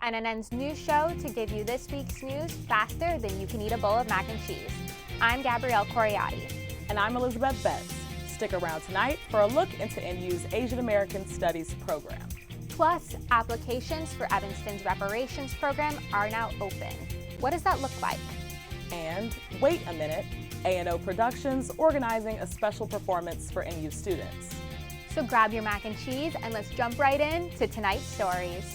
NNN's news show to give you this week's news faster than you can eat a bowl of mac and cheese. I'm Gabrielle Coriati. And I'm Elizabeth Betts. Stick around tonight for a look into NU's Asian American Studies program. Plus, applications for Evanston's Reparations program are now open. What does that look like? And wait a minute, A&O Productions organizing a special performance for NU students. So grab your mac and cheese and let's jump right in to tonight's stories.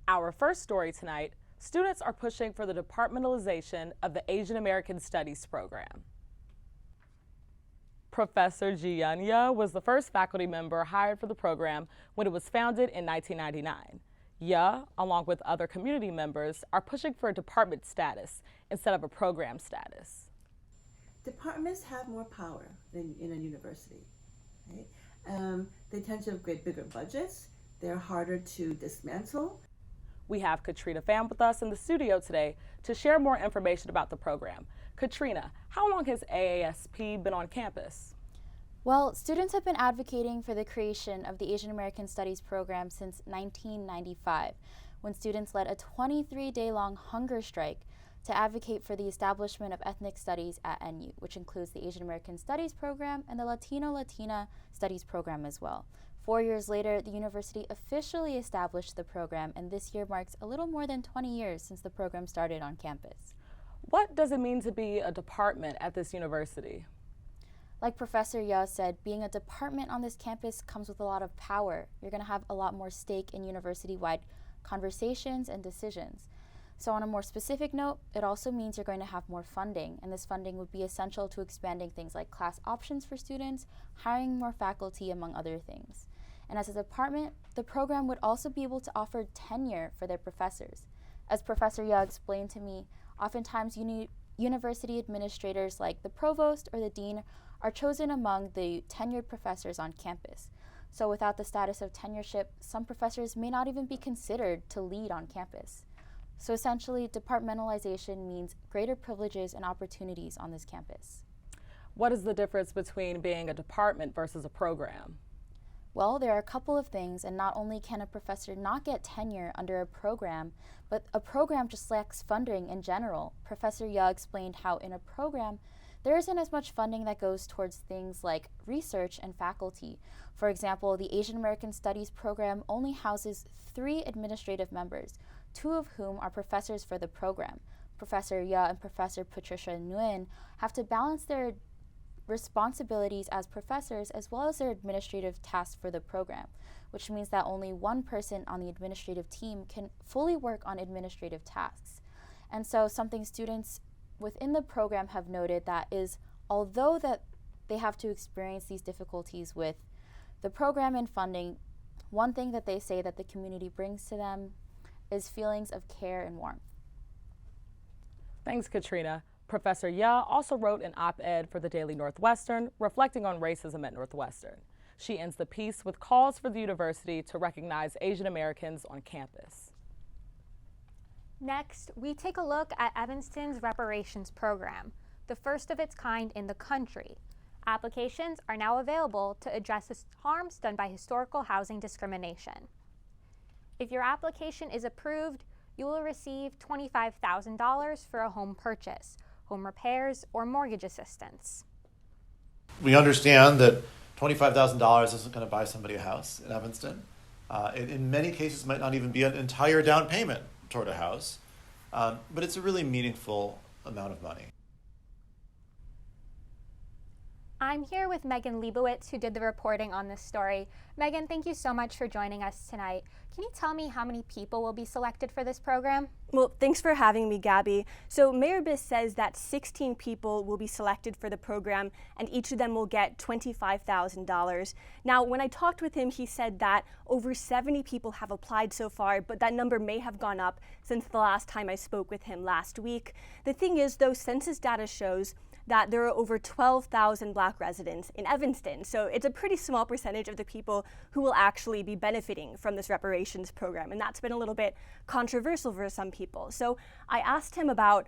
Our first story tonight, students are pushing for the departmentalization of the Asian American Studies program. Professor Ji-Yun Yeo was the first faculty member hired for the program when it was founded in 1999. Yeo, along with other community members, are pushing for a department status instead of a program status. Departments have more power than in a university, right? They tend to have bigger budgets. They're harder to dismantle. We have Katrina Pham with us in the studio today to share more information about the program. Katrina, how long has AASP been on campus? Well, students have been advocating for the creation of the Asian American Studies program since 1995, when students led a 23-day-long hunger strike to advocate for the establishment of ethnic studies at NU, which includes the Asian American Studies program and the Latino-Latina Studies program as well. 4 years later, the university officially established the program, and this year marks a little more than 20 years since the program started on campus. What does it mean to be a department at this university? Like Professor Yeo said, being a department on this campus comes with a lot of power. You're going to have a lot more stake in university-wide conversations and decisions. So on a more specific note, it also means you're going to have more funding, and this funding would be essential to expanding things like class options for students, hiring more faculty, among other things. And as a department, the program would also be able to offer tenure for their professors. As Professor Yeo explained to me, oftentimes university administrators like the provost or the dean are chosen among the tenured professors on campus. So without the status of tenureship, some professors may not even be considered to lead on campus. So essentially, departmentalization means greater privileges and opportunities on this campus. What is the difference between being a department versus a program? Well, there are a couple of things, and not only can a professor not get tenure under a program, but a program just lacks funding in general. Professor Yeo explained how in a program, there isn't as much funding that goes towards things like research and faculty. For example, the Asian American Studies program only houses 3 administrative members, 2 of whom are professors for the program. Professor Yeo and Professor Patricia Nguyen have to balance their responsibilities as professors as well as their administrative tasks for the program, which means that only one person on the administrative team can fully work on administrative tasks. And so something students within the program have noted that is, although that they have to experience these difficulties with the program and funding, one thing that they say that the community brings to them is feelings of care and warmth. Thanks, Katrina. Professor Yeo also wrote an op-ed for the Daily Northwestern reflecting on racism at Northwestern. She ends the piece with calls for the university to recognize Asian Americans on campus. Next, we take a look at Evanston's Reparations program, the first of its kind in the country. Applications are now available to address the harms done by historical housing discrimination. If your application is approved, you will receive $25,000 for a home purchase, home repairs, or mortgage assistance. We understand that $25,000 isn't going to buy somebody a house in Evanston. It, in many cases, might not even be an entire down payment toward a house, but it's a really meaningful amount of money. I'm here with Megan Leibowitz, who did the reporting on this story. Megan, thank you so much for joining us tonight. Can you tell me how many people will be selected for this program? Well, thanks for having me, Gabby. So Mayor Biss says that 16 people will be selected for the program, and each of them will get $25,000. Now, when I talked with him, he said that over 70 people have applied so far, but that number may have gone up since the last time I spoke with him last week. The thing is, though, census data shows that there are over 12,000 Black residents in Evanston. So it's a pretty small percentage of the people who will actually be benefiting from this reparations program. And that's been a little bit controversial for some people. So I asked him about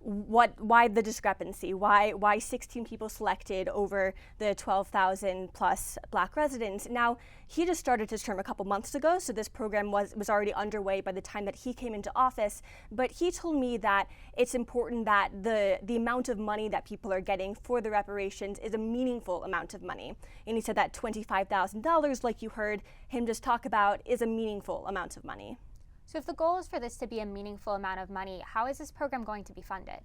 why the discrepancy? Why 16 people selected over the 12,000 plus Black residents? Now, he just started his term a couple months ago, so this program was already underway by the time that he came into office. But he told me that it's important that the amount of money that people are getting for the reparations is a meaningful amount of money. And he said that $25,000, like you heard him just talk about, is a meaningful amount of money. So if the goal is for this to be a meaningful amount of money, how is this program going to be funded?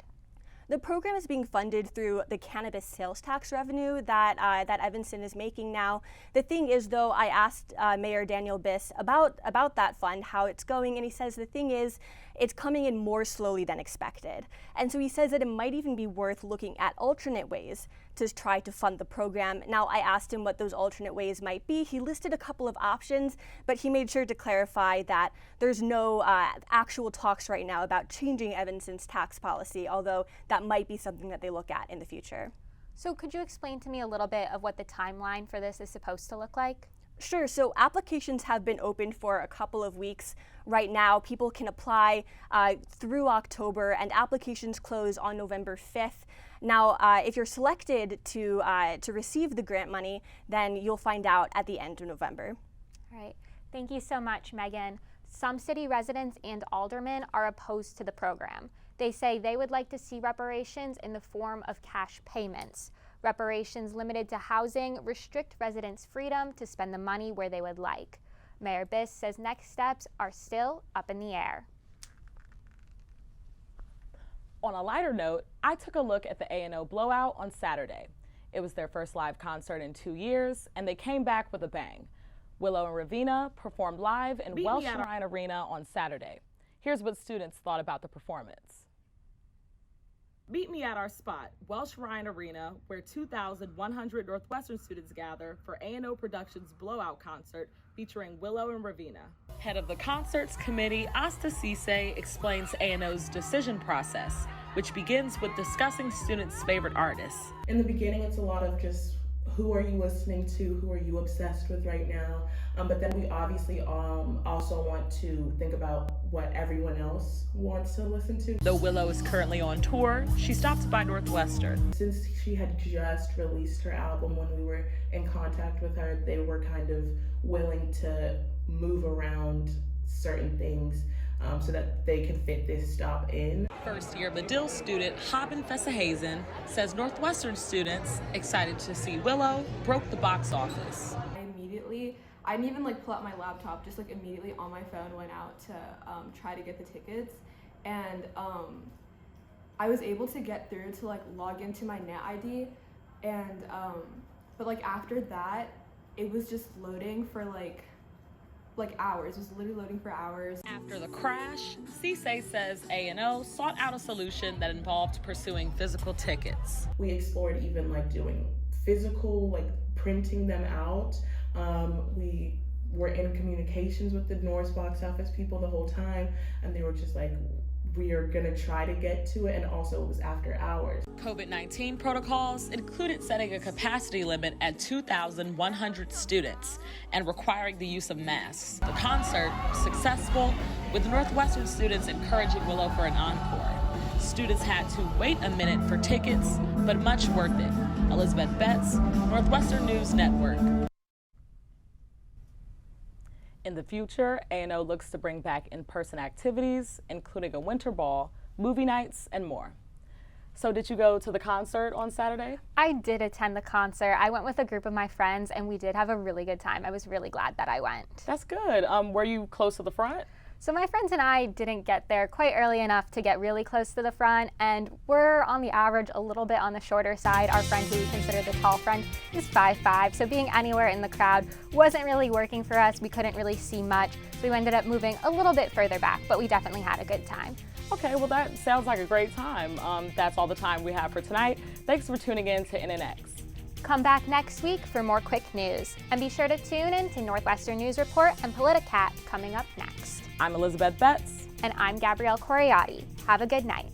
The program is being funded through the cannabis sales tax revenue that Evanston is making now. The thing is, though, I asked Mayor Daniel Biss about that fund, how it's going, and he says the thing is, it's coming in more slowly than expected. And so he says that it might even be worth looking at alternate ways to try to fund the program. Now, I asked him what those alternate ways might be. He listed a couple of options, but he made sure to clarify that there's no actual talks right now about changing Evanston's tax policy, although that might be something that they look at in the future. So could you explain to me a little bit of what the timeline for this is supposed to look like? Sure. So applications have been open for a couple of weeks. Right now, people can apply through October, and applications close on November 5th. Now, if you're selected to receive the grant money, then you'll find out at the end of November. All right. Thank you so much, Megan. Some city residents and aldermen are opposed to the program. They say they would like to see reparations in the form of cash payments. Reparations limited to housing restrict residents' freedom to spend the money where they would like. Mayor Biss says next steps are still up in the air. On a lighter note, I took a look at the A&O Blowout on Saturday. It was their first live concert in 2 years, and they came back with a bang. Willow and Ravenna performed live in Welsh Shrine Arena on Saturday. Here's what students thought about the performance. Meet me at our spot, Welsh Ryan Arena, where 2,100 Northwestern students gather for A&O Productions' Blowout concert featuring Willow and Ravenna. Head of the concerts committee, Aasp explains A&O's decision process, which begins with discussing students' favorite artists. In the beginning, it's a lot of just who are you listening to, who are you obsessed with right now, but then we obviously also want to think about what everyone else wants to listen to. Though Willow is currently on tour, she stopped by Northwestern. Since she had just released her album, when we were in contact with her, they were kind of willing to move around certain things so that they could fit this stop in. First-year Medill student Haben Fessahazen says Northwestern students, excited to see Willow, broke the box office. I didn't even pull out my laptop, just immediately on my phone went out to try to get the tickets, and I was able to get through to log into my net ID, and but after that it was just loading for hours. It was literally loading for hours. After the crash, Cisse says A&O sought out a solution that involved pursuing physical tickets. We explored even doing physical, printing them out. We were in communications with the North box office people the whole time, and they were just we are gonna try to get to it, and also it was after hours. COVID-19 protocols included setting a capacity limit at 2,100 students and requiring the use of masks. The concert successful, with Northwestern students encouraging Willow for an encore. Students had to wait a minute for tickets, but much worth it. Elizabeth Betts, Northwestern News Network. In the future, A&O looks to bring back in-person activities, including a winter ball, movie nights, and more. So did you go to the concert on Saturday? I did attend the concert. I went with a group of my friends, and we did have a really good time. I was really glad that I went. That's good. Were you close to the front? So my friends and I didn't get there quite early enough to get really close to the front, and we're on the average a little bit on the shorter side. Our friend, who we consider the tall friend, is 5'5", so being anywhere in the crowd wasn't really working for us. We couldn't really see much, so we ended up moving a little bit further back, but we definitely had a good time. Okay, well that sounds like a great time. That's all the time we have for tonight. Thanks for tuning in to NNX. Come back next week for more quick news, and be sure to tune in to Northwestern News Report and PolitiCat coming up next. I'm Elizabeth Betts. And I'm Gabrielle Coriati. Have a good night.